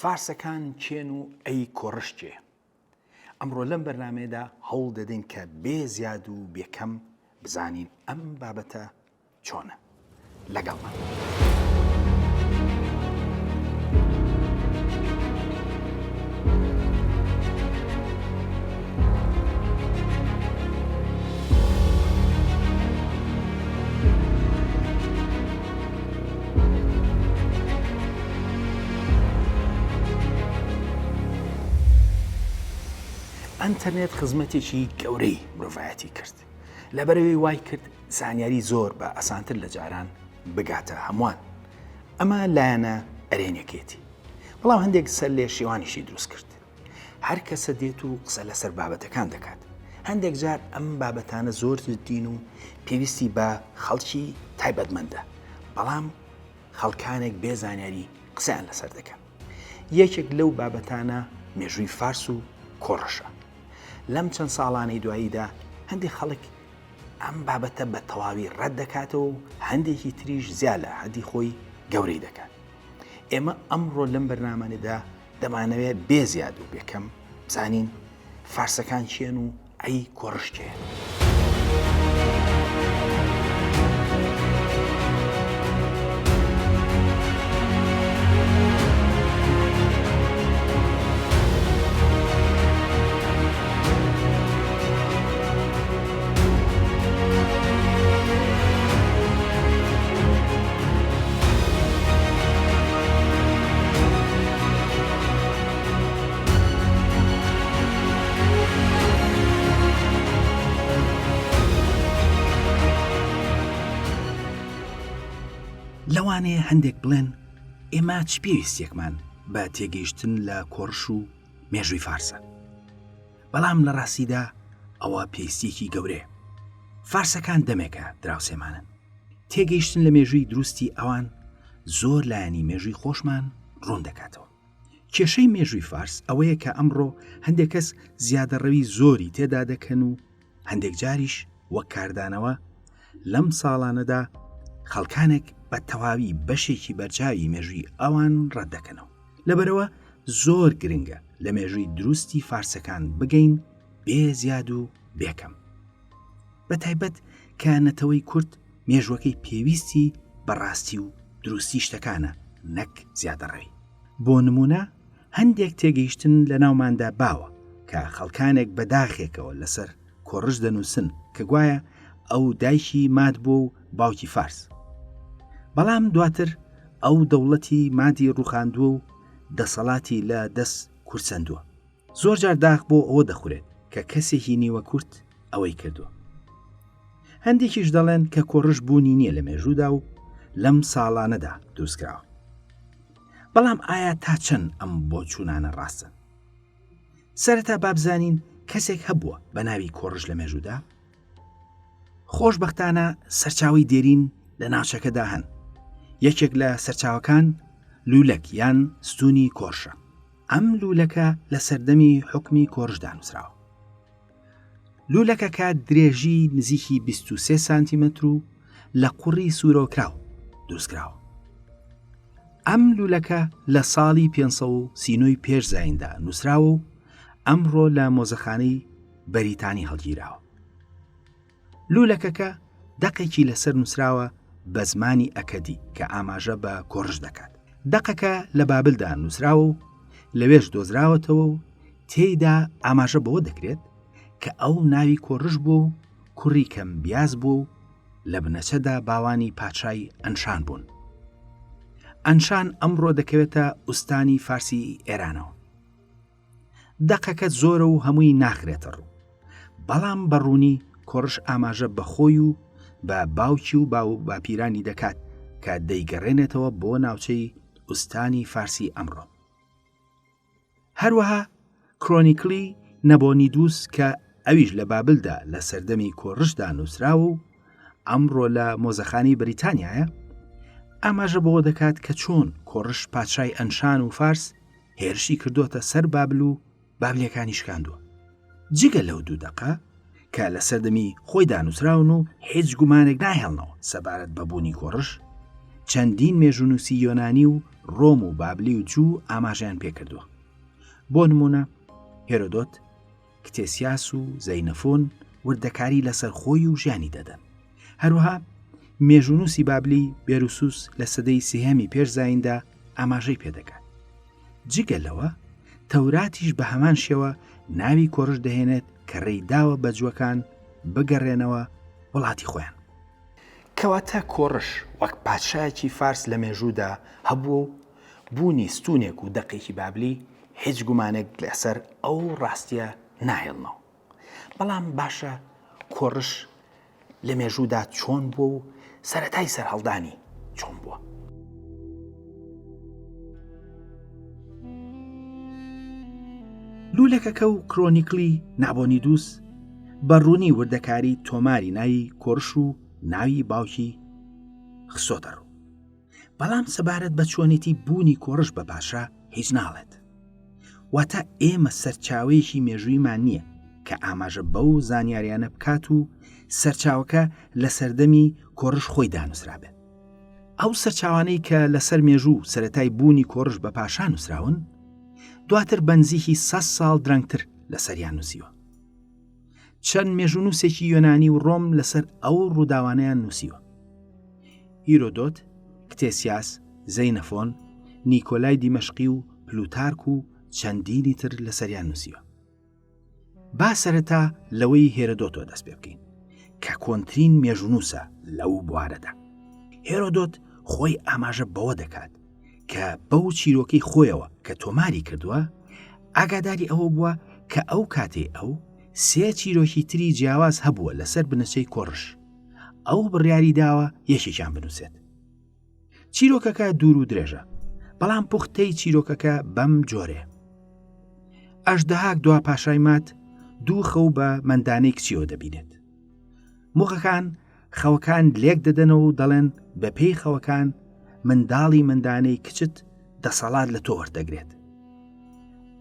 فارسەکان چێن و ئەی کۆڕش چێ؟ ئەمڕۆ لەم بەرنامەیەدا هەوڵ دەدەین کە بێ زیاد و بێکەم بزانین ئەم بابەتە چۆنە. لەگەڵمان. ئەنتەرنێت خزمەتێکی گەورەی مرۆڤایەتی کرد. لەبەرەوەی وای کرد زانیاری زۆر بە ئەسانتر لە جاران بگاتە هەمووان. ئەمە لایەنە ئەرێنێکێتی. بەڵام هەندێک سەر لێ شێوانیشی دروست کرد. هەر کەسە دێت و قسە لەسەر بابەتەکان دەکات. هەندێک جار ئەم بابەتانە زۆر جددین و پێویستی بە خەڵکی تایبەتمەندە. بەڵام خەڵکانێک بێ زانیاری قسەیان لەسەر دەکەن. یەکێک لەو بابەتانە مێژووی فارس و کۆڕشە. لەم چەند ساڵانەی دواییدا هەندێک خەڵک ئەم بابەتە بە تەواوی ڕەت دەکاتەوە و هەندێکی تریش زیاد لە حەدی خۆی گەورەی دەکات. ئێمە ئەمڕۆ لەم بەرنامەدا دەمانەوێت بێ زیاد و بێکەم بزانین فارسەکان چێن و ئەی کۆڕش چێ؟ لەوانەیە هەندێک بڵێن ئێمە چ پێویستێکمان بە تێگەیشتن لە کۆڕش و مێژووی فارسە. بەڵام لە ڕاستیدا ئەوە پێویستیەکی گەورەیە. فارسەکان دەمێکە دراوسێمانن. تێگەیشتن لە مێژووی دروستی ئەوان زۆر لایەنی مێژووی خۆشمان ڕوون دەکاتەوە. کێشەی مێژووی فارس ئەوەیە کە ئەمڕۆ هەندێک کەس زیادەڕەوی زۆری تێدا دەکەن و هەندێک جاریش وەک کاردانەوە لەم ساڵانەدا خەڵکانێک بە تەواوی بەشێکی بەرچاوی مێژووی ئەوان ڕەت دەکەنەوە. لەبەرەوە زۆر گرنگە لە مێژووی دروستی فارسەکان بگەین بێ زیاد و بێکەم. بە تایبەت کە نەتەوەی کورد مێژوەکەی پێویستی بەڕاستی و دروستی شتەکانە نەک زیادەڕەوی. بۆ نمونە هەندێک تێگەیشتن لە ناوماندا باوە کە خەڵکانێک بەداخێکەوە لەسەر کۆڕش دەنووسن کە گوایە ئەو دایکی ماد بوو و باوکی فارس. بەڵام دواتر ئەو دەوڵەتی مادی ڕوخاندووە و دەسەڵاتی لە دەست کورسەندووە. زۆر جار داخ بۆ ئەوە دەخورێت کە کەسێکی نیوە کورت ئەوەی کردووە. هەندێکیش دەڵێن کە کۆڕش بوونی نییە لە مێژوودا و لەم ساڵانەدا دروستکراوە. بەڵام ئایا تا چەند ئەم بۆ چوونانە ڕاستن؟ سەرەتا بابزانین کەسێک هەبووە بە ناوی کۆڕش لە مێژوودا؟ خۆشبەختانە سەرچاوی دێرین لە ناوچەکەدا هەن. یەکێک لە سەرچاوەکان لولەک یان ستونی کۆڕشە. ئەم لولەکە لە سەردەمی حکمی کۆڕشدا نووسراوە. لولەکەکە درێژی نزیکی 23 سانتیمەتر و لە قوڕی سوورۆکراو دروستکراوە. ئەم لولەکە لە ساڵی 539 پێش زایندا نووسراوە و ئەمڕۆ لە مۆزەخانەی بەریتانی هەڵگیراوە. لولەکەکە دەقێکی لەسەر نووسراوە بە زمانی ئەکەدی کە ئاماژە بە کۆڕش دەکات. دەقەکە لە بابلدا نووسراوە و لەوێش دۆزراوەتەوە و تێیدا ئاماژە بەوە دەکرێت کە ئەو ناوی کۆڕش بوو و کوڕی کەمبیاز بوو لە بنەچەدا باوانی پادشای ئەنشان بوون. ئەنشان ئەمڕۆ دەکەوێتە ئوستانی فارسی ئێرانەوە. دەقەکە زۆرە و هەمووی ناخرێتە ڕوو. بەڵام بەڕوونی کۆڕش ئاماژە بە خۆی و بە باوکی و باو باپیرانی دەکات کە دەیگەڕێنێتەوە بۆ ناوچەی ئوستانی فارسی ئەمڕۆ. هەروەها کرۆنیکلی نەبۆنیدوس کە ئەویش لە بابلدا لە سەردەمی کۆڕشدا نووسراوە و ئەمڕۆ لە مۆزەخانی بەریتانیایە ئاماژە بەوە دەکات کە چۆن کۆڕش پادشای ئەنشان و فارس هێرشی کردوتە سەر بابل و بابلەکانی شکاندووە. جگە لەو دوو دەقە کە لە سەردەمی خۆی دانووسراون و هیچ گومانێک ناهێڵنەوە سەبارەت بەبوونی کۆڕش چەندین مێژونووسی یۆنانی و ڕۆم و بابلی و جوو ئاماژیان پێکردووە. بۆ نمونە هێرۆدۆت، کتێسیاس و زەینەفۆن وردەکاری لەسەر خۆی و ژیانی دەدەن. هەروەها مێژونووسی بابلی بێروسوس لە سەدەی سێهەمی پێش زایندا ئاماژەی پێدەکات. جگە لەوە تەوراتیش بە هەمان شێوە ناوی کۆڕش دەهێنێت کە ڕێیداوە بەجوەکان بگەڕێنەوە وڵاتی خۆیان. کەواتە کۆڕش وەک پادشایەکی فارس لە مێژوودا هەبوو و بوونی ستونێک و دەقێکی بابلی هیچ گومانێک لەسەر ئەو ڕاستیە ناهێڵنەوە. بەڵام باشە کۆڕش لە مێژوودا چۆن بووە و سەرەتای سەرهەڵدانی چۆن بووە. لولەکەکە و کرۆنیکلی نابۆنیدوس بەڕوونی وردەکاری تۆماری ناوی کۆڕش و ناوی باوکی خسۆتە ڕوو. بەڵام سەبارەت بە چۆنێتی بوونی کۆڕش بە پاشا هیچ ناڵێت. واتە ئێمە سەرچاوەیەکی مێژوویمان نییە کە ئاماژە بەو زانیاریانە بکات و سەرچاوەکە لە سەردەمی کۆڕش خۆی دانووسرابێت. ئەو سەرچاوانەی کە لەسەر مێژوو سەرەتای بوونی کۆڕش بە پاشا نووسراون، دواتر بەنزیکی 100 ساڵ درەنگتر لەسەریان نووسیوە. چەند مێژونووسێکی یۆنانی و ڕۆم لەسەر ئەو ڕووداوانەیان نووسیوە. هیرۆدۆت، کتێسیاس، زەینەفۆن، نیکۆلای دیمەشقی و پلوتارک و چەندینی تر لەسەریان نووسیوە. با سەرەتا لەوەی هێرۆدۆتەوە دەست پێ بکەین کە کۆنترین مێژونووسە لەو بوارەدا. هێرۆدۆت خۆی ئاماژە بەوە دەکات کە بەو چیرۆکەی خۆیەوە کە تۆماری کردووە ئاگاداری ئەوە بووە کە ئەو کاتێ ئەو سێ چیرۆکی تری جیاواز هەبووە لەسەر بنەچەی کۆڕش. ئەو بڕیاری داوە یەکێکیان بنووسێت. چیرۆکەکە دوور و درێژە، بەڵام پوختەی چیرۆکەکە بەم جۆرێ: ئەژدەهاک دوا پاشای مات دوو خەو بە مەندانەی کچیەوە دەبینێت. موغەکان خەوەکان لێک دەدەنەوە و دەڵێن بە پێی خەوەکان منداڵی مندانەی کچت دەسەڵات لە تۆ وەردەگرێت.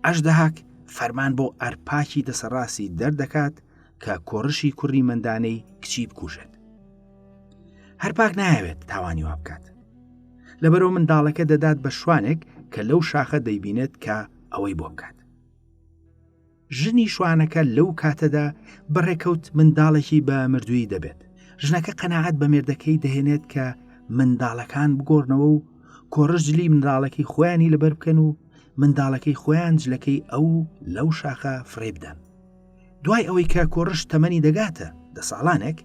ئەژدەهاک فەرمان بۆ ئەرپاکی دەسەڕاستی دەردەکات کە کۆڕشی کوڕی مندانەی کچی بکوژێت. هەرپاک نایەوێت تاوانی وا بکات. لەبەرەوە منداڵەکە دەدات بە شوانێک کە لەو شاخە دەیبینێت کە ئەوەی بۆ بکات. ژنی شوانەکە لەو کاتەدا بەڕێکەوت منداڵێکی بە مردووی دەبێت. ژنەکە قەناعەت بە مێردەکەی دەهێنێت کە منداڵەکان بگۆڕنەوە و کۆڕش جلی منداڵەکەی خۆیانی لەبەر بکەن و منداڵەکەی خۆیان جلەکەی ئەو لەو شاخە فڕێ بدەن. دوای ئەوەی کە کۆڕش تەمەنی دەگاتە 10 ساڵانێک،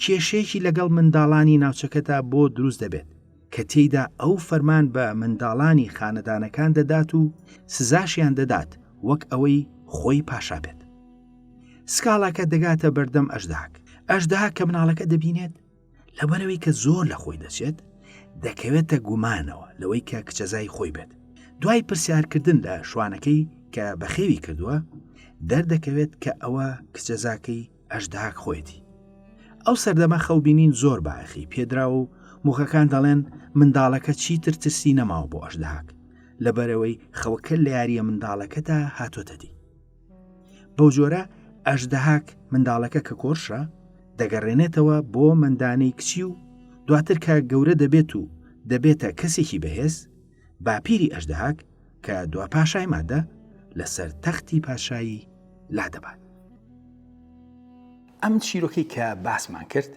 کێشەیەکی لەگەڵ منداڵانی ناوچەکەدا بۆ دروست دەبێت کە تێیدا ئەو فەرمان بە منداڵانی خانەدانەکان دەدات و سزاشیان دەدات وەک ئەوەی خۆی پاشا بێت. سکاڵاکە دەگاتە بەردەم ئەژدەهاک. ئەژدەهاک کە مناڵەکە دەبینێت، لەبەرەوەی کە زۆر لە خۆی دەچێت، دەکەوێتە گومانەوە لەوەی کە کچەزای خۆی بێت. دوای پرسیارکردن لە شوانەکەی کە بەخێوی کردووە، دەردەکەوێت کە ئەوە کچەزاکەی ئەژدەهاک خۆیەتی. ئەو سەردەمە خەوبینین زۆر باەخی پێدراوە و موخەکان دەڵێن منداڵەکە چیتر ترسی نەماوە بۆ ئەژدەهاک، لەبەرەوەی خەوەکە لە یاریە منداڵەکەدا هاتۆتە دی. بەو جۆرە ئەژدەهاک منداڵەکە کە کۆڕشە دەگەڕێنێتەوە بۆ مندانەی کچی و دواتر کە گەورە دەبێت و دەبێتە کەسێکی بەهێز، باپیری ئەژدەهاک کە دوا پاشای مادە لەسەر تەختی پاشایی لادەبات. ئەم چیرۆکەی کە باسمان کرد،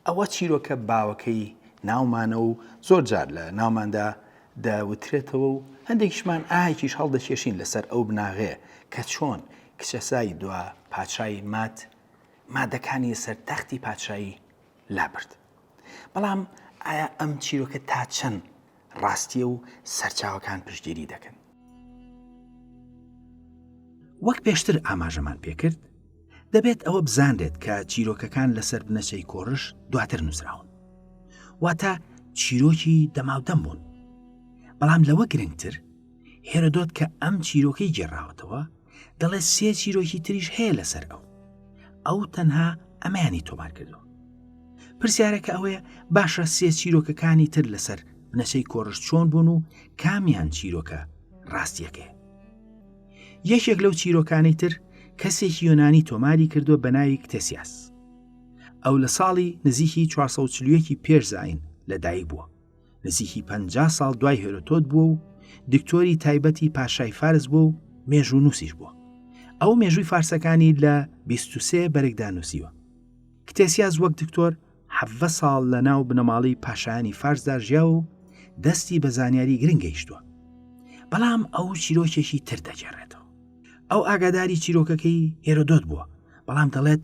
ئەوە چیرۆکە باوەکەی ناومانە و زۆر جار لە ناوماندا دەوترێتەوە و هەندێکیشمان ئاهێکیش هەڵدەکێشین لەسەر ئەو بناغەیە کە چۆن کچەسای دوا پادشای مادەکانی سەر تەختی پادشایی لابرد. بەڵام ئایا ئەم چیرۆکە تا چەند ڕاستیە و سەرچاوەکان پشتگیری دەکەن؟ وەک پێشتر ئاماژەمان پێکرد، دەبێت ئەوە بزانرێت کە چیرۆکەکان لەسەر بنەچەی کۆڕش دواتر نووسراون، واتە چیرۆکی دەماودەم بوون. بەڵام لەوە گرنگتر، هێرۆدۆت کە ئەم چیرۆکەی گێڕاوەتەوە دەڵێت 3 چیرۆکی تریش هەیە لەسەر ئەو تەنها ئەمەیانی تۆمار کردەوە. پرسیارەکە ئەوەیە باشە 3 چیرۆکەکانی تر لەسەر بنەچەی کۆڕش چۆن بوون و کامیان چیرۆکە ڕاستیەکەیە. یەکێک لەو چیرۆکانی تر کەسێکی یۆنانی تۆماری کردووە بە ناوی کتێسیاس. ئەو لە ساڵی نزیکی 440 پێش زاین لەدایک بووە نزیکی 50 ساڵ دوای هێرۆدۆت بووە و دکتۆری تایبەتی پاشای فارس بووە و مێژوو نووسیش بووە. ئەو مێژووی فارسەکانی لە 23 بەرێکدا نووسیوە. کتێسیاز وەک دکتۆر 17 ساڵ لە ناو بنەماڵی پاشایانی فارسدا ژیا و دەستی بە زانیاری گرنگ گەیشتووە. بەڵام ئەو چیرۆکێکی تر دەجێڕێتەوە. ئەو ئاگاداری چیرۆکەکەی هێرۆدۆت بووە، بەڵام دەڵێت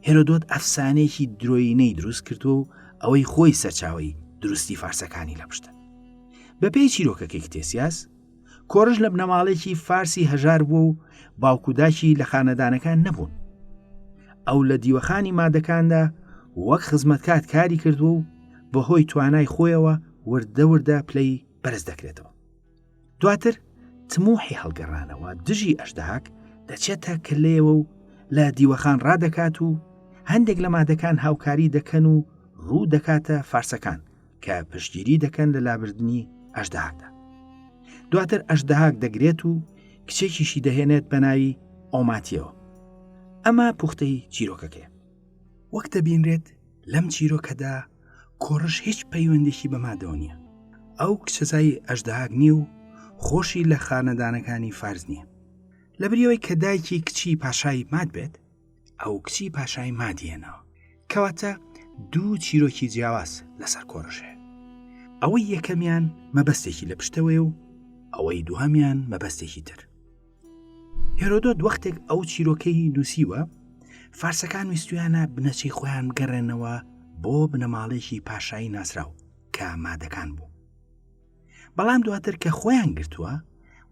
هێرۆدۆت ئەفسانەیەکی درۆینەی دروست کردو و ئەوەی خۆی سەرچاوی دروستی فارسەکانی لە پشتە. بەپێی چیرۆکەکەی کتێسیاس، کۆڕژ لە بنەماڵێکی فارسی هەژار بوو و باوکوداکی لە خانەدانەکان نەبوون. ئەو لە دیوەخانی مادەکاندا وەک خزمەتکار کاری کردو و بەهۆی توانای خۆیەوە وردە پلەی بەرز دەکرێتەوە. دواتر تموحی هەڵگەڕانەوە دژی ئەژدەهاک دەچێتە کلەیەوە و لە دیوەخان ڕادەکات و هەندێک لە مادەکان هاوکاری دەکەن و ڕوو دەکاتە فارسەکان کە پشتگیری دەکەن لە لابردنی ئەژدەهاکدا. دواتر ئەژدەهاک دەگرێت و کچێکیشی دەهێنێت بە ناوی ئۆماتیەوە. ئەمە پوختەی چیرۆکەکەیە. وەک دەبینرێت لەم چیرۆکەدا کۆڕش هیچ پەیوەندێکی بە مادەوە نییە. ئەو کچەزای ئەژدەهاک نییە و خۆشی لە خانەدانەکانی فارس نییە. لەبریەوەی کە دایکی کچی پاشای ماد بێت، ئەو کچی پاشای مادیێنەوە، کەواتە دوو چیرۆکی جیاواز لەسەر کۆڕشێ. ئەوەی یەکەمیان مەبەستێکی لە پشتەوەی و ئەوەی دووهەمیان مەبەستێکی تر. هێرۆدۆت وەختێک ئەو چیرۆکەی نووسیوە، فارسەکان ویستویانە بنەچەی خۆیان بگەڕێنەوە بۆ بنەماڵێکی پاشایی ناسراو کە مادەکان بوو. بەڵام دواتر کە خۆیان گرتووە،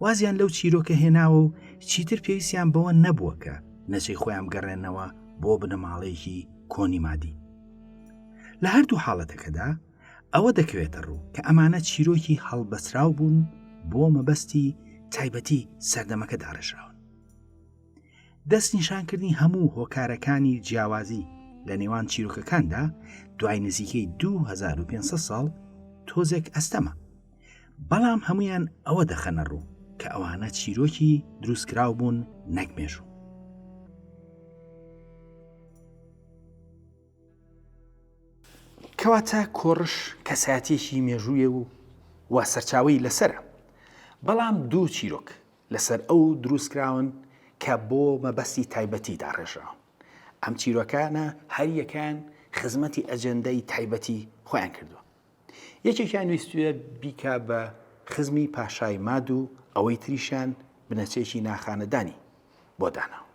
وازیان لەو چیرۆکە هێناوە و چیتر پێویستیان بەوە نەبووە کە نەچەی خۆیان بگەڕێنەوە بۆ بنەماڵەیەکی کۆنی مادی. لە هەردوو حاڵەتەکەدا ئەوە دەکەوێتە ڕوو کە ئەمانە چیرۆکی هەڵبەسراو بوون بۆ مەبەستی تایبەتی سەردەمەکە داڕێژراون. دەست نیشانکردنی هەموو هۆکارەکانی جیاوازی لە نێوان چیرۆکەکاندا دوای نزیکەی 2500 ساڵ تۆزێک ئەستەمە، بەڵام هەمویان ئەوە دەخەنە ڕوو کە ئەوانە چیرۆکی دروستکراو بوون نەک مێژوو. کەواتە کۆڕش کەسایەتیەکی مێژوویە و سەرچاوی لەسرە، بەڵام دوو چیرۆک لەسەر ئەو دروستکراون کە بۆ مەبەستی تایبەتی داڕێژراون. ئەم چیرۆکانە هەر یەکان خزمەتی ئەجەندەی تایبەتی خۆیان کردووە. یەکێکیان ویستویە بیکا بە خزمی پاشای ماد و ئەوەی تریشان بنەچێکی ناخانەدانی بۆ داناوە.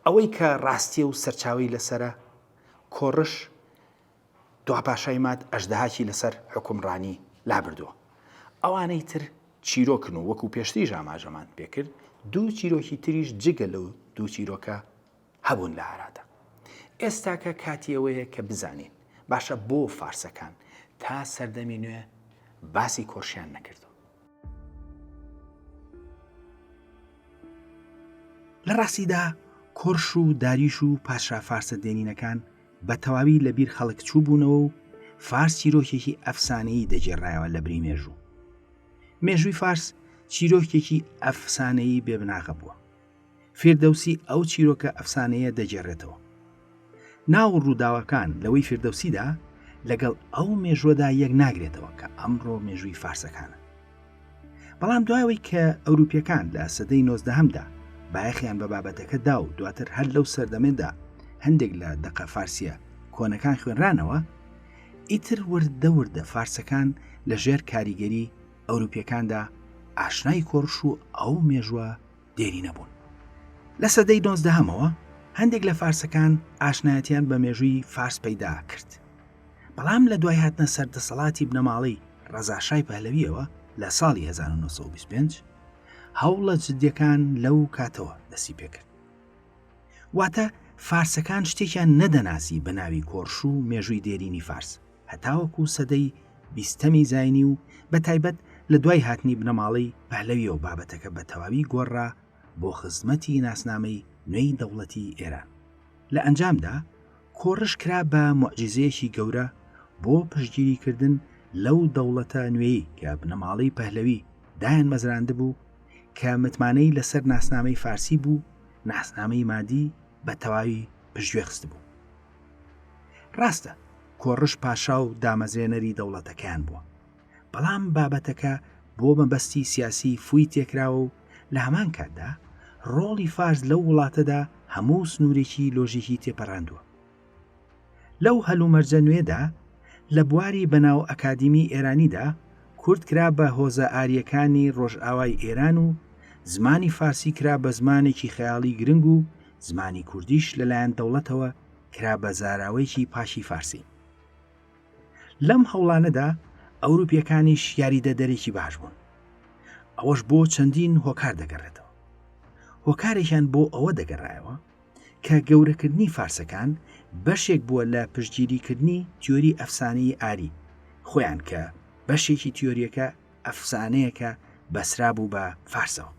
ئەوەی کە ڕاستیە و سەرچاوی لەسرە، کۆڕش دوا پاشای ماد ئەژدەهاکی لەسەر حکومڕانی لابردووە. ئەوانەی تر چیرۆکن و وەکو پێشتری ژاماژەمان پێکرد، دوو چیرۆکی تریش جگە لەو دوو چیرۆکە هەبوون لە ئارادا. ئێستاکە کاتیەوەیە کە بزانین باشە بۆ فارسەکان تا سەردەمی نوێ باسی کۆرشیان نەکردو. لە ڕاستیدا کۆرش و داریش و پاشا فارسە دێنینەکان بە تەواوی لەبیر خەڵک چوو بوونەوە و فارس چیرۆکێکی ئەفسانەیی دەجێڕایەوە لە بری مێژوو. مێژووی فارس چیرۆکێکی ئەفسانەیی بێبناغە بووە. فیردەوسی ئەو چیرۆکە ئەفسانەیە دەجێڕێتەوە. ناو ڕووداوەکان لەوەی فیردەوسیدا لەگەڵ ئەو مێژوەدا یەک ناگرێتەوە کە ئەمڕۆ مێژووی فارسەکانە. بەڵام دوایەوەی کە ئەوروپیەکان لە سەدەی 19دا بایەخیان بە بابەتەکە دا و دواتر هەر لەو سەردەمێدا هەندێک لە دەقە فارسیە کۆنەکان خوێنرانەوە، ئیتر وردە فارسەکان لە ژێر کاریگەری ئەوروپیەکاندا ئاشنای کۆڕش و ئەو مێژووە دێری نەبوون. لە سەدەی 19هەمەوە هەندێک لە فارسەکان ئاشنایەتیان بە مێژووی فارس پەیدا کرد. بەڵام لە دوای هاتنە سەردەسەڵاتی بنەماڵی ڕەزاشای پەهلەویەوە لە ساڵی 1925 هەوڵە جدیەکان لەو کاتەوە دەستی پێکرد. واتە فارسەکان شتێکیان نەدەناسی بە ناوی کۆڕش و مێژووی دێرینی فارس هەتاوەکو سەدەی 20ەمی زاینی و بە تایبەت لە دوای هاتنی بنەماڵی پەهلەویە و بابەتەکە بە تەواوی گۆڕا بۆ خزمەتی ناسنامەی نوێی دەوڵەتی ئێران. لە ئەنجامدا کۆڕش کرا بە موعجیزەیەکی گەورە بۆ پشتگیریکردن لەو دەوڵەتە نوێی کە بنەماڵی پەهلەوی دایان مەزراندە بوو کە متمانەی لەسەر ناسنامەی فارسی بوو، ناسنامەی مادی بە تەواوی پشتگوێ خست بوو. ڕاستە کۆڕش پاشا و دامەزرێنەری دەوڵەتەکەیان بووە، بەڵام بابەتەکە بۆ مەبەستی سیاسی فووی تێکراوە و لە هەمان کاتدا ڕۆڵی فارس لەو وڵاتەدا هەموو سنوورێکی لۆژیکی تێپەڕاندووە. لەو هەلومەرجە نوێدا لە بواری بەناو ئەکادیمی ئێرانیدا کورد کرا بە هۆزە ئاریەکانی ڕۆژئاوای ئێران و زمانی فارسی کرا بە زمانێکی خەیاڵی گرنگ و زمانی کوردیش لەلایەن دەوڵەتەوە کرا بە زاراوەیەکی پاشی فارسی. لەم هەوڵانەدا ئەوروپیەکانیش یاریدەدەرێکی باش بوون. ئەوەش بۆ چەندین هۆکار دەگەڕێتەوە. هۆکارێکیان بۆ ئەوە دەگەڕایەوە کە گەورەکردنی فارسەکان بەشێک بووە لە پشتگیریکردنی تیۆری ئەفسانەی ئاری خۆیان کە بەشێکی تیۆریەکە ئەفسانەیەکە بەسرا بوو بە فارسەوە.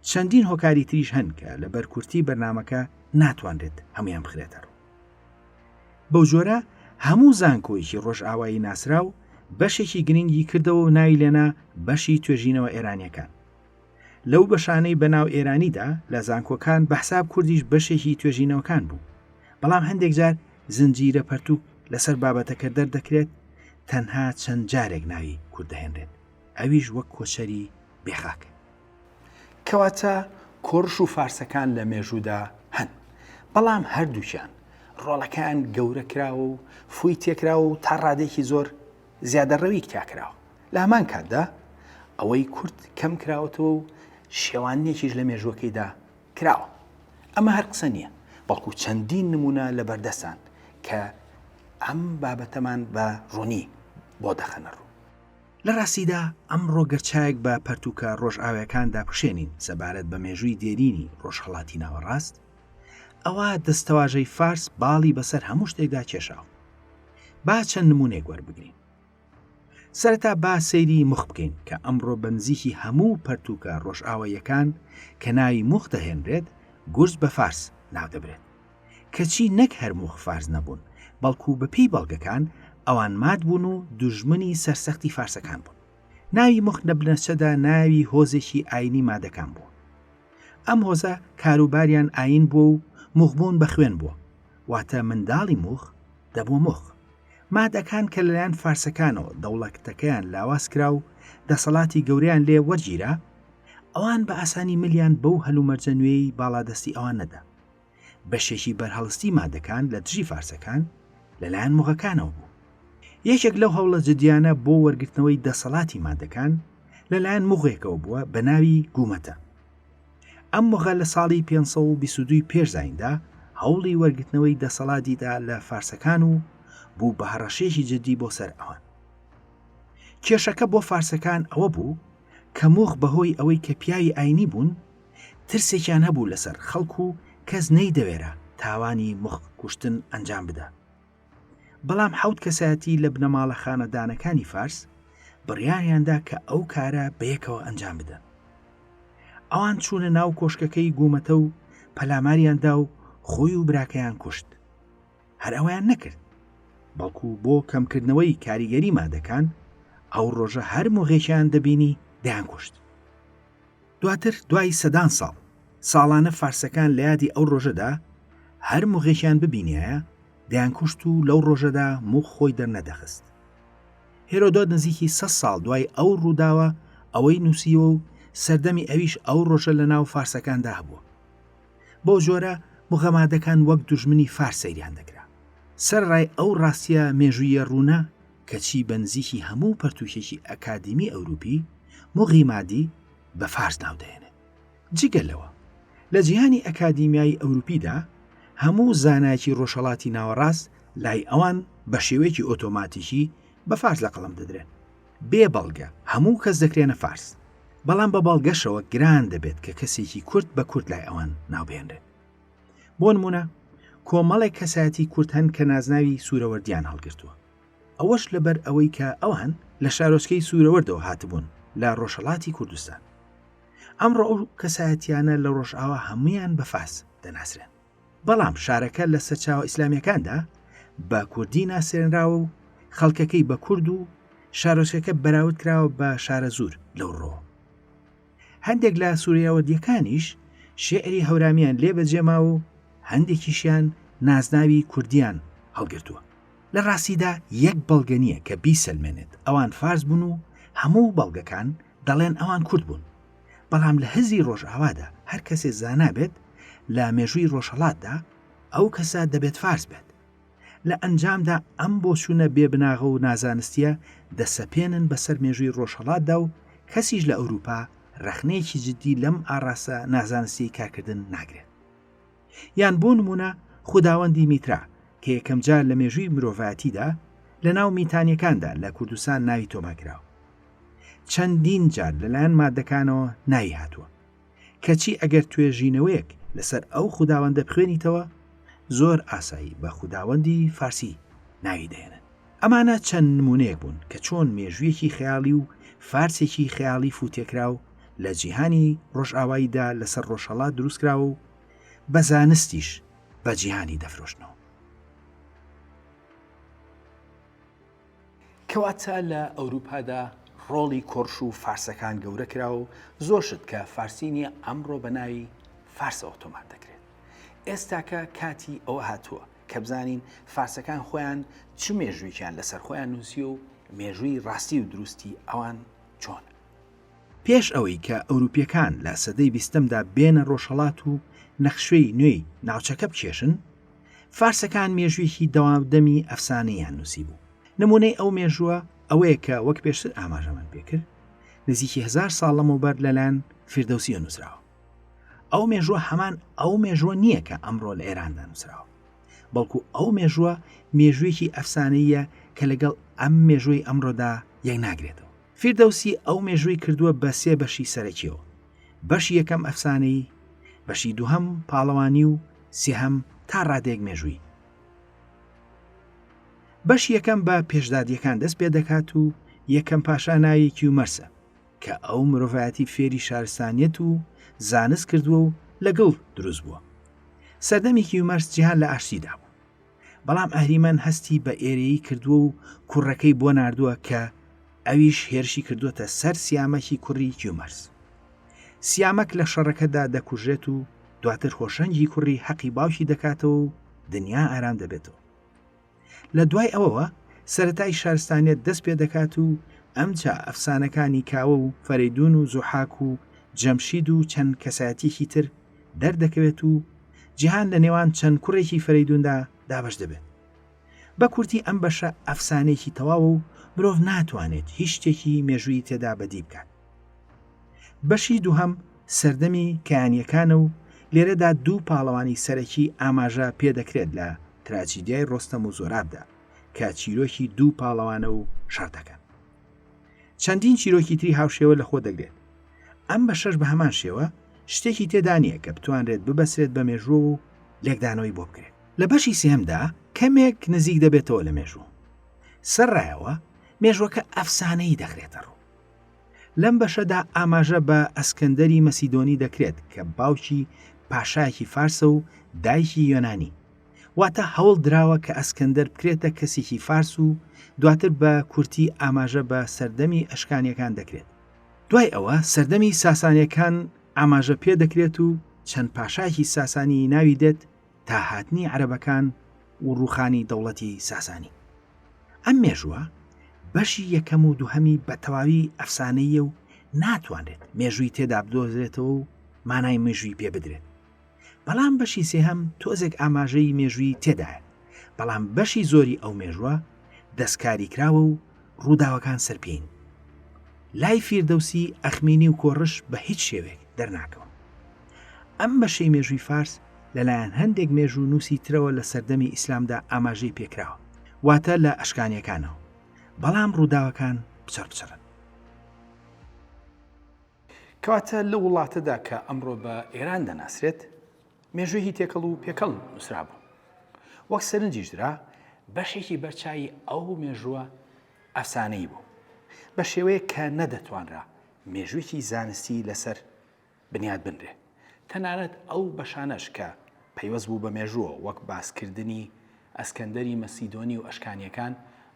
چەندین هۆکاری تریش هەن کە لە بەرکورتی بەرنامەکە ناتوانرێت هەمویان بخرێتە ڕوو. بەو جۆرە هەموو زانکۆیەکی ڕۆژئاوایی ناسرا و بەشێکی گرنگی کردەوە و ناوی لێنا بەشی توێژینەوە ئێرانیەکان. لەو بەشانەی بەناو ئێرانیدا لە زانکۆکان بەحساب کوردیش بەشێکی توێژینەوەکان بوو. بەڵام هەندێک جار زنجیرە پەرتوک لەسەر بابەتەکە دەردەکرێت تەنها چەند جارێک ناوی کورد دەهێنرێت، ئەویش وەک کۆچەری بێخاک. کەواتە کۆڕش و فارسەکان لە مێژوودا هەن، بەڵام هەردووکیان ڕۆڵەکان گەورە کراوە و فووی تێکراوە و تا ڕادێکی زۆر زیادەڕەوی تاکراوە. لە هەمان کاتدا ئەوەی کورد کەم کراوەتەوە و شێوانیەکیش لە مێژووەکەیدا کراوە. ئەمە هەر قسە نییە، بەڵکو چەندین نمونە لە بەردەستان کە ئەم بابەتەمان بە ڕوونی بۆ دەخەنە ڕوو. لە ڕاستیدا ئەم ڕۆگەرچایەک بە پەرتوکە ڕۆژئاویەکاندا پشێنین سەبارەت بە مێژووی دێرینی ڕۆژهەڵاتی ناوەڕاست، ئەوە دەستەواژەی فارس باڵی بەسەر هەموو شتێکدا کێشاوە. با چەند نمونێک وەربگرین. سەرەتا با سەیری موخ بکەین کە ئەمڕۆ بەنزیکی هەموو پەرتوکە ڕۆژئاواییەکان کە ناوی موخ دەهێنرێت گورج بە فارس ناو دەبرێت، کەچی نەک هەر موخ فارس نەبوون، بەڵکو بەپێی بەڵگەکان ئەوان مات بوون و دوژمنی سەرسەختی فارسەکان بوون. ناوی موخ لە بنەچەدا ناوی هۆزێکی ئاینی مادەکان بووە. ئەم هۆزە کاروباریان ئاین بووە و موخبوون بە خوێن بووە، واتە منداڵی موخ دەبوو موخ. مادەکان کە لەلایەن فارسەکانەوە دەوڵەتەکەیان لاواز کرا و دەسەڵاتی گەورەیان لێ وەرگیرا، ئەوان بە ئاسانی ملیان بەو هەلومەرجە نوێی باڵادەستی ئەوان نەدا. بەشێکی بەرهەڵستی مادەکان لە دژی فارسەکان لەلایەن موغەکانەوە بوو. یەکێک لەو هەوڵە جدیانە بۆ وەرگرتنەوەی دەسەڵاتی مادەکان لەلایەن موغێکەوە بووە بە ناوی گومەتە. ئەم موغە لە ساڵی 522 پێش زایندا هەوڵی وەرگرتنەوەی دەسەڵاتیدا لە فارسەکان و بوو بە هەڕەشێکی جدی بۆ سەر ئەوان. کێشەکە بۆ فارسەکان ئەوە بوو کە موغ بەهۆی ئەوەی کە پیاوی ئاینی بوون ترسێکیان هەبوو لەسەر خەڵکو و کەس نەیدەوێرە تاوانی موغ کوشتن ئەنجام بدە. بەڵام حەوت کەسایەتی لە بنەماڵە خانەدانەکانی فارس بڕیاریاندا کە ئەو کارە بەیەکەوە ئەنجام بدەن. ئەوان چوونە ناو کۆشکەکەی گومەتە و پەلاماریاندا و خۆی و براکەیان کوشت. هەر ئەویان نەکرد، بەڵکو بۆ کەمکردنەوەی کاریگەری مادەکان ئەو ڕۆژە هەر موغێکیان دەبینی دەیان کوشت. دواتر دوای سەدان ساڵانە فارسەکان لە یادی ئەو ڕۆژەدا هەر موغێکیان ببینایە دەیان کوشت و لەو ڕۆژەدا موغ خۆی دەرنەدەخست. هێرۆدۆت نزیکی 100 ساڵ دوای ئەو ڕووداوە ئەوەی نووسیوە و سەردەمی ئەویش ئەو ڕۆژە لە ناو فارسەکاندا هەبووە. بۆ جۆرە موغەمادەکان وەک دوژمنی فارس سەیریان دەکرا. سەرڕای ئەو ڕاستیە مێژوویە ڕوونە کەچی بەنزیکی هەموو پەرتوکێکی ئەکادیمی ئەوروپی موغی مادی بە فارس ناو دەهێنێت. جگەلەوە لە جیهانی ئەکادیمیای ئەوروپیدا هەموو زانایکی ڕۆژهەڵاتی ناوەڕاست لای ئەوان بە شێوەیەکی ئۆتۆماتیکی بە فارس لە قەڵەم دەدرێن. بێ بەڵگە هەموو کەس دەکرێنە فارس، بەڵام بە بەڵگەشەوە گران دەبێت کە کەسێکی کورد بە کورد لای ئەوان ناوبێنرێت. بۆ نمونە کۆمەڵێک کەسایەتی کورد هەن کە نازناوی سوورەوەردیان هەڵگرتووە. ئەوەش لەبەر ئەوەی کە ئەوان لە شارۆچکەی سوورەوەردەوە هاتبوون لە ڕۆژهەڵاتی کوردستان. ئەمڕۆ ئەو کەسایەتیانە لە ڕۆژئاوا هەمویان بە فارس دەناسرێن. بەڵام شارەکە لە سەرچاوە ئیسلامیەکاندا بە کوردی ناسێنراوە و خەڵکەکەی بە کورد و شارۆچکەکە بەراورد کراوە بە شارە زوور لەو ڕۆ. هەندێک لە سوورەوەردیەکانیش شێعری هەورامیان لێ بەجێما و هەندێکیشیان نازناوی کوردیان هەڵگرتووە. لە ڕاستیدا یەک بەڵگە نییە کە بیسەلمێنێت ئەوان فارس بوون و هەموو بەڵگەکان دەڵێن ئەوان کورد بوون. بەڵام لە هزی ڕۆژئاوادا هەر کەسێ زانابێت لە مێژووی ڕۆژهەڵاتدا ئەو کەسە دەبێت فارس بێت. لە ئەنجامدا ئەم بۆچوونە بێبناغە و نازانستیە دەسەپێنن بەسەر مێژووی ڕۆژهەڵاتدا و کەسیش لە ئەوروپا ڕەخنەیەکی جددی لەم ئاڕاستە نازانستی کارکردن ناگرێت. یان بۆ نمونە خوداوەندی میترا کە یەکەم جار لە مێژووی مرۆڤایەتیدا لە ناو میتانیەکاندا لە کوردستان ناوی تۆماکراوە. چەندین جار لەلایەن مادەکانەوە ناوی هاتووە کەچی ئەگەر توێژینەوەیەک لەسەر ئەو خوداوەندە بخوێنیتەوە زۆر ئاسایی بە خوداوەندی فارسی ناوی دێنن. ئەمانە چەند نمونەیەک بوون کە چۆن مێژوویەکی خەیاڵی و فارسێکی خەیاڵی فوتێکرا و لە جیهانی ڕۆژئاواییدا لەسەر ڕۆژهەڵات دروستکراوە و بە زانستیش بە جیهانی دەفرۆشنەوە. کەواتە لە ئەوروپادا ڕۆڵی کۆڕش و فارسەکان گەورە کراوە و زۆر شت کە فارسی نییە ئەمڕۆ بە ناوی فارسە ئۆتۆمات دەکرێت. ئێستاکە کاتی ئەوە هاتووە کە بزانین فارسەکان خۆیان چ مێژووییان لەسەر خۆیان نووسی و مێژووی ڕاستی و دروستی ئەوان چۆن. پێش ئەوەی کە ئەوروپیەکان لە سەدەی 20دا بێنە ڕۆژهەڵات و نەخشوەی نوێی ناوچەکە بکێشن، فارسەکان مێژوویەکی دەوامدەمی ئەفسانەیان نووسی بوو. نمونەی ئەو مێژووە ئەوەیە کە وەک پێشتر ئاماژەمان پێکرد نزیکی 1000 ساڵ لەمەوبەر لەلایەن فیردەوسیە نووسراوە. ئەو مێژووە هەمان ئەو مێژووە نییە کە ئەمڕۆ لە ئێراندا نووسراوە، بەڵکو ئەو مێژووە مێژوویەکی ئەفسانەیە کە لەگەڵ ئەم مێژووی ئەمڕۆدا یەک ناگرێتەوە. فیردەوسی ئەو مێژووی کردووە بە 3 بەشی سەرەکیەوە: بەشی یەکەم ئەفسانەی، بەشی دووهەم پاڵەوانی و سێهەم تا ڕادێک مێژووی. بەشی یەکەم بە پێشدادیەکان دەست پێ دەکات و یەکەم پاشا ناوی کیومەرسە کە ئەو مرۆڤایەتی فێری شارستانیەت و زانست کردووە و لەگەڵ دروست بووە. سەردەمی کیومەرس جیهان لە ئاشتیدا بوو، بەڵام ئەهریمەن هەستی بە ئێرەیی کردووە و کوڕەکەی بۆ ناردووە کە ئەویش هێرشی کردووەتە سەر سیامەکی کوڕی کیومەرس. سیامەک لە شەڕەکەدا دەکوژێت و دواتر خۆشەنگی کوڕی حەقی باوکی دەکاتەوە و دنیا ئارام دەبێتەوە. لە دوای ئەوەوە سەرەتای شارستانیەت دەست پێ دەکات و ئەمجا ئەفسانەکانی کاوە و فەریدون و زوحاک و جەمشید و چەند کەسایەتیەکی تر دەردەکەوێت و جیهان لە نێوان چەند کوڕێکی فەریدوندا دابەش دەبێت. بە کورتی ئەم بەشە ئەفسانەیەکی تەواو و مرۆڤ ناتوانێت هیچ شتێکی مێژووی تێدا بەدی بکات. بەشی دووهەم سەردەمی کەیانیەکانە و لێرەدا دوو پاڵەوانی سەرەکی ئاماژە پێدەکرێت لە تراجیدیای ڕۆستەم و زۆرابدا کە چیرۆکی دوو پاڵەوانە و شەڕدەکەن. چەندین چیرۆکی تری هاوشێوە لە خۆ دەگرێت. ئەم بەشەش بە هەمان شێوە شتێکی تێدا نییە کە بتوانرێت ببەسرێت بە مێژووە و لێکدانەوەی بۆ بکرێت. لە بەشی سێهەمدا کەمێک نزیک دەبێتەوە لە مێژوو. سەرڕایەوە مێژوەکە ئەفسانەی دەخرێتە ڕوو. لەم بەشەدا ئاماژە بە ئەسکەندەری مەسیدۆنی دەکرێت کە باوکی پاشایەکی فارسە و دایکی یۆنانی، واتە هەوڵ دراوە کە ئەسکەندەر بکرێتە کەسێکی فارس و دواتر بە کورتی ئاماژە بە سەردەمی ئەشکانیەکان دەکرێت. دوای ئەوە سەردەمی ساسانیەکان ئاماژە پێ دەکرێت و چەند پاشایەکی ساسانی ناوی دێت تا هاتنی عەرەبەکان و ڕووخانی دەوڵەتی ساسانی. ئەم مێژووە بەشی یەکەم و دووهەمی بە تەواوی ئەفسانەیە و ناتوانێت مێژووی تێدا بدۆزرێتەوە و مانای مێژووی پێ بدرێت. بەڵام بەشی سێهەم تۆزێک ئاماژەی مێژووی تێدایە، بەڵام بەشی زۆری ئەو مێژووە دەستکاری کراوە و ڕووداوەکان سەرپێین. لای فیردەوسی ئەخمینی و کۆڕش بە هیچ شێوێک دەرناکەون. ئەم بەشەی مێژووی فارس لەلایەن هەندێک مێژوو نووسی ترەوە لە سەردەمی ئیسلامدا ئاماژەی پێکراوە، واتە لە ئەشکانیەکانەوە، بەڵام ڕووداوەکان بچڕبچڕن. کەواتە لە وڵاتەدا کە ئەمڕۆ بە ئێران دەناسرێت مێژووی تێکەڵ و پێکەڵ نووسرابوو. وەک سەرنجیش درا بەشێکی بەرچاوی ئەو مێژووە ئەفسانەی بوو، بە شێوەیە کە نەدەتوانرا مێژوویەکی زانستی لەسەر بنیاد بنرێ. تەنانەت ئەو بەشانەش کە پەیوەست بوو بە مێژووە وەک باسکردنی ئەسکەندەری مەسیدۆنی و ئەشکانیەکان،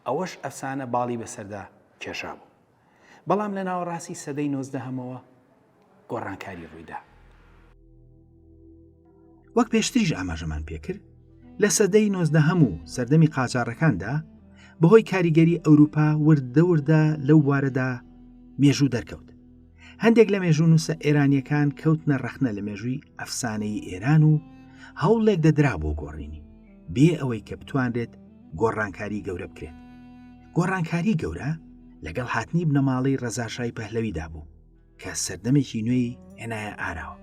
ئەوەش ئەفسانە باڵی بەسەردا کێشا بوو. بەڵام لە ناوەڕاستی سەدەی 19ەمەوە گۆڕانکاری ڕوویدا. وەک پێشتریش ئاماژەمان پێکرد، لە سەدەی 19 و سەردەمی قاجارەکاندا بەهۆی کاریگەری ئەوروپا وردە لەو وارەدا مێژوو دەرکەوت. هەندێک لە مێژوونووسە ئێرانیەکان کەوتنە ڕەخنە لە مێژووی ئەفسانەی ئێران و هەوڵێک دەدرا بۆ گۆڕینی بێ ئەوەی کە بتوانرێت گۆڕانکاری گەورە بکرێت. گۆڕانکاری گەورە لەگەڵ هاتنی بنەماڵەی ڕەزاشای پەهلەویدا بوو کە سەردەمێکی نوێی هێنایە ئاراوە.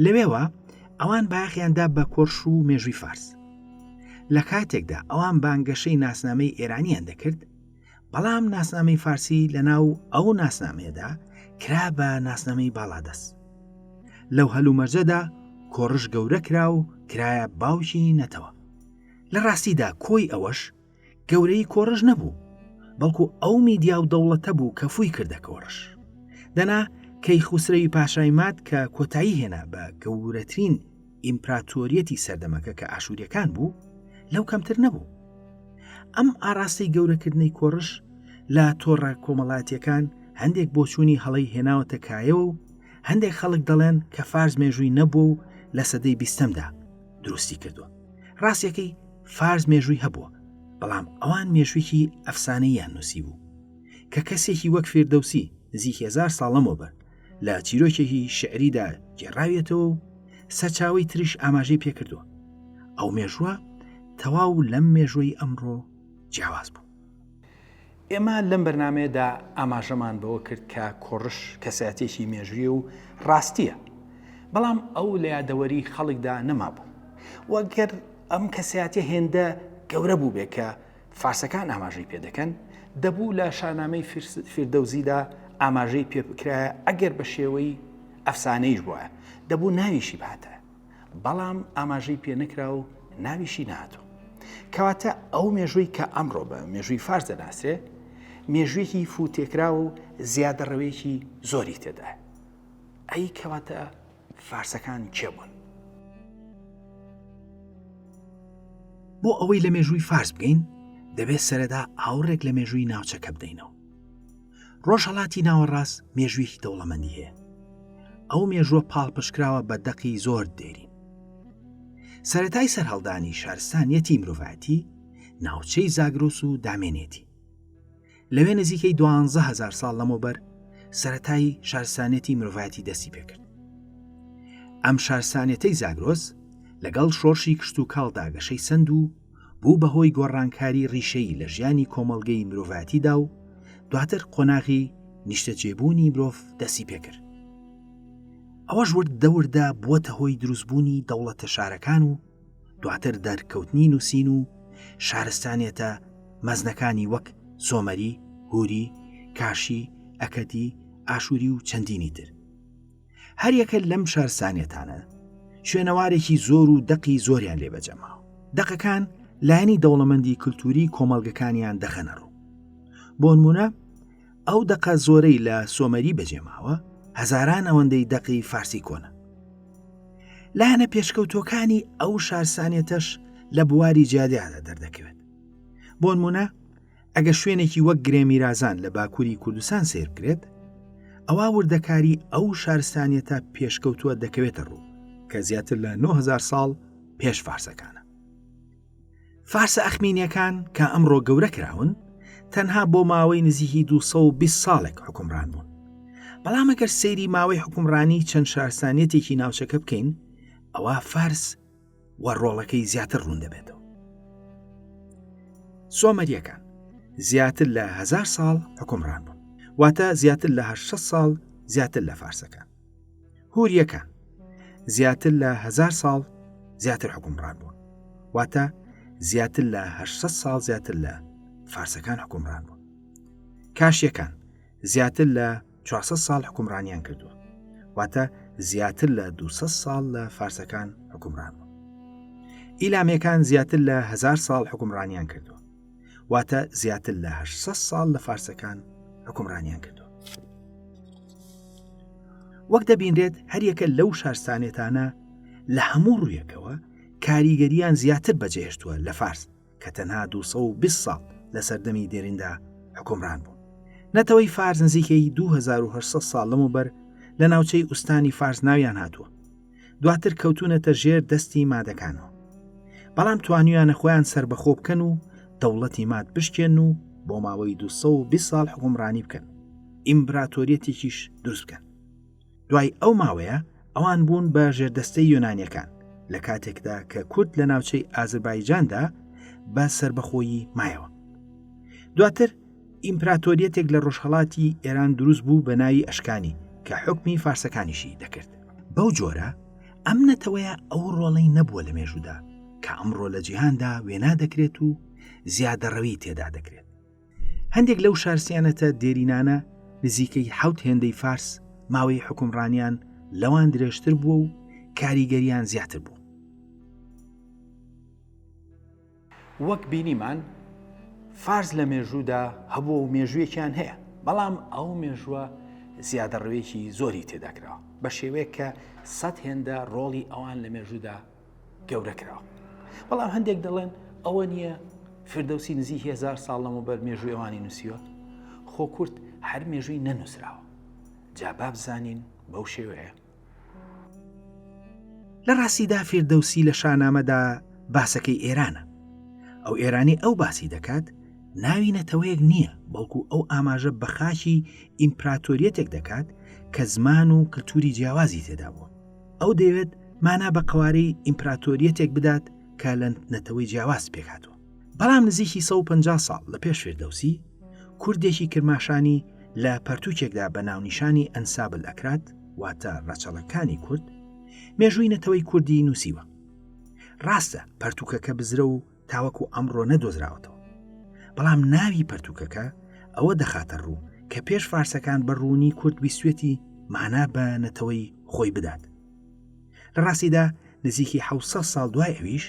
لەوێوە ئەوان بایەخیاندا بە کۆرش و مێژووی فارس. لە کاتێکدا ئەوان بانگەشەی ناسنامەی ئێرانیان دەکرد، بەڵام ناسنامەی فارسی لە ناو ئەو ناسنامەیەدا کرا بە ناسنامەی باڵادەست. لەو هەلومەرجەدا کۆڕش گەورە کرا و کرایە باوکی نەتەوە. لە ڕاستیدا کۆی ئەوەش گەورەی کۆڕش نەبوو، بەڵکو ئەو میدیا و دەوڵەتە بوو کە فووی کردە کۆڕش. دەنا کەیخوسرەوی پاشای مات کە کۆتایی هێنا بە گەورەترین ئیمپراتۆریەتی سەردەمەکە کە ئاشووریەکان بوو، لەو کەمتر نەبوو. ئەم ئاراستەی گەورەکردنەی کۆڕش لە تۆڕە کۆمەڵاتیەکان هەندێک بۆچوونی هەڵەی هێناوەتە کایەوە و هەندێک خەڵک دەڵێن کە فارس مێژووی نەبوو و لە سەدەی 20دا دروستی کردووە. ڕاستیەکەی فارس مێژووی هەبووە، بەڵام ئەوان مێژوویکی ئەفسانەیان نووسی بوو کە کەسێکی وەک فێردەوسی نزیک 1000 ساڵ لەمەوبەر لە چیرۆکێکی شعریدا گێڕاوێتەوە و سەرچاوەی تریش ئاماژەی پێکردووە. ئەو مێژووە تەواو لەم مێژووی ئەمڕۆ جیاواز بوو. ئێمە لەم بەرنامەیەدا ئاماژەمان بەوە کرد کە کۆڕش کەسایەتێکی مێژوویە و ڕاستیە، بەڵام ئەو لە یادەوەری خەڵکدا نەمابوو. وەگەر ئەم کەسایەتە هێندە گەورە بوو بێ کە فارسەکان ئاماژەی پێ دەکەن، دەبوو لە شارنامەی فیردەوزیدا ئاماژەی پێ بکرایە ئەگەر بە شێوەی ئەفسانەیش بووە، دەبوو ناویشی بهاتە، بەڵام ئاماژەی پێ نەکرا و ناویشی نهاتوو. کەواتە ئەو مێژووی کە ئەمڕۆ بە مێژووی فارس دەناسرێ، مێژوویەکی فوتێکرا و زیادەڕەوەیەکی زۆری تێدا. ئەی کەواتە فارسەکان چێ بوون؟ بۆ ئەوەی لە مێژووی فارس بگەین، دەبێت سەرەدا هاوڕێک لە مێژووی ناوچەکە بدەینەوە. ڕۆژهەڵاتی ناوەڕاست مێژوویەکی دەوڵەمەندی هەیە. ئەو مێژووە پاڵپشکراوە بە دەقی زۆر دێرین. سەرەتای سەرهەڵدانی شارستانیەتی مرۆڤایەتی ناوچەی زاگرۆس و دامێنێتی. لەوێ نزیکەی 12000 ساڵ لەمەوبەر سەرەتای شارستانیەتی مرۆڤایەتی دەستی پێکرد. ئەم شارستانیەتەی زاگرۆس لەگەڵ شۆڕشی کشت و کاڵدا گەشەی سند و بوو بەهۆی گۆڕانکاری ڕیشەی لە ژیانی کۆمەڵگەی مرۆڤایەتیدا و دواتر قۆناغی نیشتەجێبوونی مرۆڤ دەستی پێکرد. ئەوەش وردە بووەتە هۆی دروستبوونی دەوڵەتە شارەکان و دواتر دەرکەوتنی نووسین و شارستانیەتە مەزنەکانی وەک سۆمەری، هوری، کاشی، ئەکەدی، ئاشووری و چەندینی تر. هەر یەکە لەم شارستانیەتانە شوێنەوارێکی زۆر و دەقی زۆریان لێ بەجەماوە. دەقەکان لایەنی دەوڵەمەندی کولتوری کۆمەڵگەکانیان دەخەنەڕوو. بۆ نمونە ئەو دەقە زۆرەی لە سۆمەری بەجێماوە هەزاران ئەوەندەی دەقی فارسی کۆنە. لایەنە پێشکەوتۆکانی ئەو شارستانیەتەش لە بواری جیادەیەدا دەردەکەوێت. بۆ نمونە ئەگە شوێنێکی وەک گرێمیرازان لە باکووری کوردستان سیر بکرێت، ئەوە وردەکاری ئەو شارستانیەتە پێشکەوتووە دەکەوێتە ڕوو کە زیاتر لە 9000 ساڵ پێش فارسەکانە. فارسە ئەخمینیەکان کە ئەمڕۆ گەورە کراون تەنها بۆ ماوەی نزیکی 220 ساڵێک حکومڕان بوون. بەڵام ئەگەر سەیری ماوەی حکومڕانی چەند شارستانیەتێکی ناوچەکە بکەین، ئەوە فارس وەڕۆڵەکەی زیاتر ڕوون دەبێتەوە. سۆمەریەکان زیاتر لە 1000 ساڵ حکومڕان بوون، واتە زیاتر لە 800 ساڵ زیاتر لە فارسەکان. هوریەکان زیاتر لە 1000 ساڵ زیاتر حکومڕان بوون، واتە زیاتر لە 800 ساڵ زیاتر لە فارسەکان حکومڕان بوون. کاشیەکان زیاتر لە 400 ساڵ حکومڕانیان کردووە، واتە زیاتر لە 200 ساڵ لە فارسەکان حکومڕان بوون. ئیلامیەکان زیاتر لە 1000 ساڵ حکومڕانیان کردووە، واتە زیاتر لە 800 ساڵ لە فارسەکان حکومڕانیان کردووە. وەک دەبینرێت هەر یەکە لەو شارستانێتانە لە هەموو ڕوویەکەوە کاریگەریان زیاتر بەجێهێشتووە لە فارس کە تەنها 220 ساڵ لە سەردەمی دێریندا حکومڕان بوون. نەتەوەی فارس نزیکەی 2800 ساڵ لەمەوبەر لە ناوچەی ئوستانی فارس ناویان هاتووە، دواتر کەوتونەتە ژێر دەستی مادەکانەوە. بەڵام توانیویانە خۆیان سربەخۆ بکەن و دەوڵەتی مات بشکێن و بۆ ماوەی 220 ساڵ حکومڕانی بکەن، ئیمپراتۆریەتێکیش دروست بکەن. دوای ئەو ماوەیە ئەوان بوون بە ژێردەستەی یۆنانیەکان لە کاتێکدا کە کورد لە ناوچەی ئازەربایجاندا بە سربەخۆیی مایەوە. دواتر ئیمپراتۆریەتێک لە ڕۆژهەڵاتی ئێران دروست بوو بە ناوی ئەشکانی کە حکمی فارسەکانیشی دەکرد. بەو جۆرە ئەم نەتەوەیە ئەو ڕۆڵەی نەبووە لە مێژوودا کە ئەمڕۆ لە جیهاندا وێنا دەکرێت و زیادەڕەوی تێدا دەکرێت. هەندێک لەو شارسیانەتە دێرینانە نزیکەی 7 هێندەی فارس ماوەی حکومڕانیان لەوان درێژتر بووە و کاریگەریان زیاتر بوو. وەک بینیمان فارس لە مێژوودا هەبوو و مێژوویەکیان هەیە، بەڵام ئەو مێژووە زیادەڕەوێکی زۆری تێداکراوە بە شێوەیە کە 100 هێندە ڕۆڵی ئەوان لە مێژوودا گەورە کراوە. بەڵام هەندێک دەڵێن ئەوە نییە فردەوسی نزیک 1000 ساڵ لەمەوبەر مێژووی ئەوانی نووسیوە، خۆ کورد هەر مێژووی نەنووسراوە. جا با بزانین بەو شێوەیە. لە ڕاستیدا فردەوسی لە شاهنامەدا باسەکەی ئێرانە. ئەو ئێرانی ئەو باسی دەکات ناوی نەتەوەیەک نییە، بەڵکو ئەو ئاماژە بە خاکی ئیمپراتۆریەتێک دەکات کە زمان و کلتوری جیاوازی تێدا بووە. ئەو دەوێت مانا بە قوارەی ئیمپراتۆریەتێک بدات کە لە نەتەوەی جیاواز پێکاتەوە. بەڵام نزیکی 150 ساڵ لە پێش فردەوسی کوردێکی کرماشانی لە پەرتووکێکدا بە ناونیشانی ئەنسابل ئەکرات، واتە ڕەچەڵەکانی کورد، مێژووی نەتەوەی کوردی نووسیوە. ڕاستە پەرتووکەکە بزرە و تاوەکو ئەمڕۆ نەدۆزراوەتەوە، بەڵام ناوی پەرتووکەکە ئەوە دەخاتە ڕوو کە پێش فارسەکان بەڕوونی کورد بیستوێتی مانا بە نەتەوەی خۆی بدات. لە ڕاستیدا نزیکی 700 ساڵ دوای ئەویش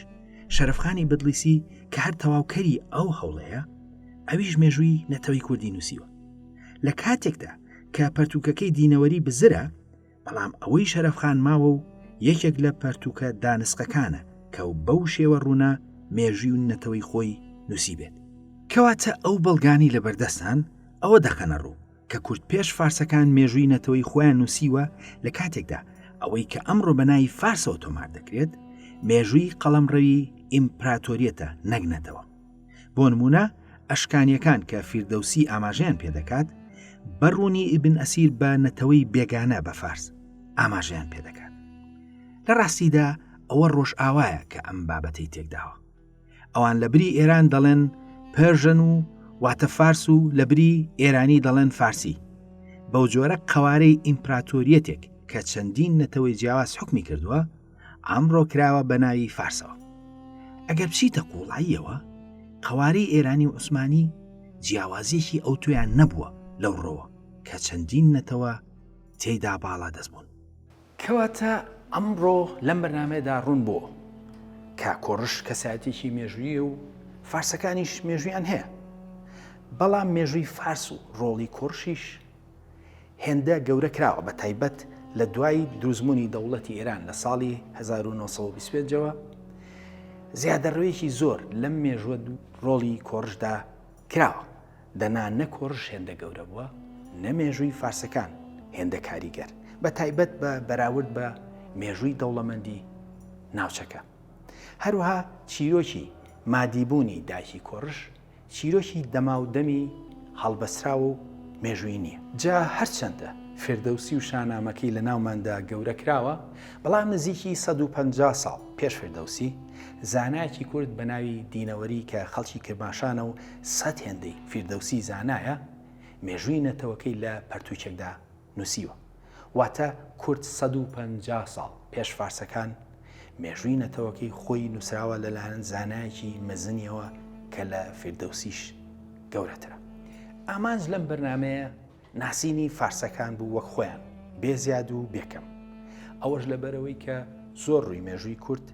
شەرەفخانی بەدلیسی کە هەر تەواوکەری ئەو هەوڵەیە، ئەویش مێژووی نەتەوەی کوردی نووسیوە. لە کاتێکدا کە پەرتووکەکەی دینەوەری بزرە، بەڵام ئەوەی شەرەفخان ماوە و یەکێک لە پەرتووکە دانسقەکانە کە بەو شێوە ڕوونا مێژووی و نەتەوەی خۆی نووسی بێت. کەواتە ئەو بەڵگانی لە بەردەستان ئەوە دەخەنە ڕوو کە کورد پێش فارسەکان مێژووی نەتەوەی خۆیان نووسیوە لە کاتێکدا ئەوەی کە ئەمڕۆ بە ناوی فارسەوە تۆمار دەکرێت مێژووی قەڵەمڕەوی ئیمپراتۆریەتە نەگنەتەوە. بۆ نمونە ئەشکانیەکان کە فیردەوسی ئاماژەیان پێدەکات بەڕوونی ئیبن ئەسیر بە نەتەوەی بێگانە بە فارس ئاماژەیان پێدەکات. لە ڕاستیدا ئەوە ڕۆژ ئاوایە کە ئەم بابەتەی تێکداوە. ئەوان لە بری ئێران دەڵێن پێرژن و واتە فارس و لە بری ئێرانی دەڵێن فارسی. بەو جۆرە قەوارەی ئیمپراتۆریەتێک کە چەندین نەتەوەی جیاواز حکمی کردووە ئەمڕۆ کراوە بە ناوی فارسەوە. ئەگەر بچیتە قوڵاییەوە قەوارەی ئێرانی و عوسمانی جیاوازیەکی ئەو تویان نەبووە لەو ڕۆوە کە چەندین نەتەوە تێیدا باڵا دەستبوون. کەواتە ئەمڕۆ لەم بەرنامەیەدا ڕوون بووە کە کۆڕش کەسایەتێکی مێژوویە و فارسەکانیش مێژوویان هەیە، بەڵام مێژووی فارس و ڕۆڵی کۆڕشیش هێندە گەورە کراوە، بە تایبەت لە دوای دروستبوونی دەوڵەتی ئێران لە ساڵی 1925ەوە زیادەڕەوێکی زۆر لەم مێژووە ڕۆڵی کۆڕشدا کراوە. دەنا نە کۆڕش هێندە گەورە بووە، نە مێژووی فارسەکان هێندە کاریگەر، بە تایبەت بە بەراورد بە مێژووی دەوڵەمەندی ناوچەکە. هەروەها چیرۆکی مادیبوونی دایکی کۆڕش چیرۆکی دەماودەمی هەڵبەسراوە و مێژووی نییە. جا هەرچەندە فردەوسی و شاهنامەکەی لە ناوماندا گەورە کراوە، بەڵام نزیکی 150 ساڵ پێش فردەوسی زانایەکی کورد بە ناوی دینەوەری کە خەڵکی کرماشانە و 100 هێندەی فردەوسی زانایە مێژووی نەتەوەکەی لە پەرتووکێکدا نووسیوە. واتە کورد 150 ساڵ پێش فارسەکان مێژووی نەتەوەکەی خۆی نووسراوە لەلایەن زانایەکی مەزنیەوە کە لە فردەوسیش گەورەترە. ئامانج لەم بەرنامەیە ناسینی فارسەکان بوو وەک خۆیان بێزیاد و بێکەم، ئەوەش لەبەرەوەی کە زۆر ڕووی مێژووی کورد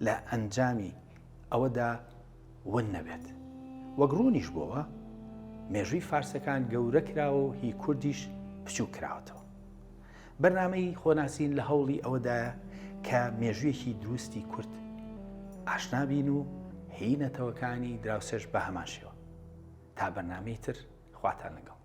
لە ئەنجامی ئەوەدا ون نەبێت. وەک ڕوونیش بووە مێژووی فارسەکان گەورە کراوە و هی کوردیش بچوو کراوەتەوە. بەرنامەی خۆناسین لە هەوڵی ئەوەدایە کە مێژوویەکی دروستی کورد ئاشنابین و هی نەتەوەکانی دراوسێش بە هەمان شێوە. تا بەرنامەی تر خواتان لەگەڵ.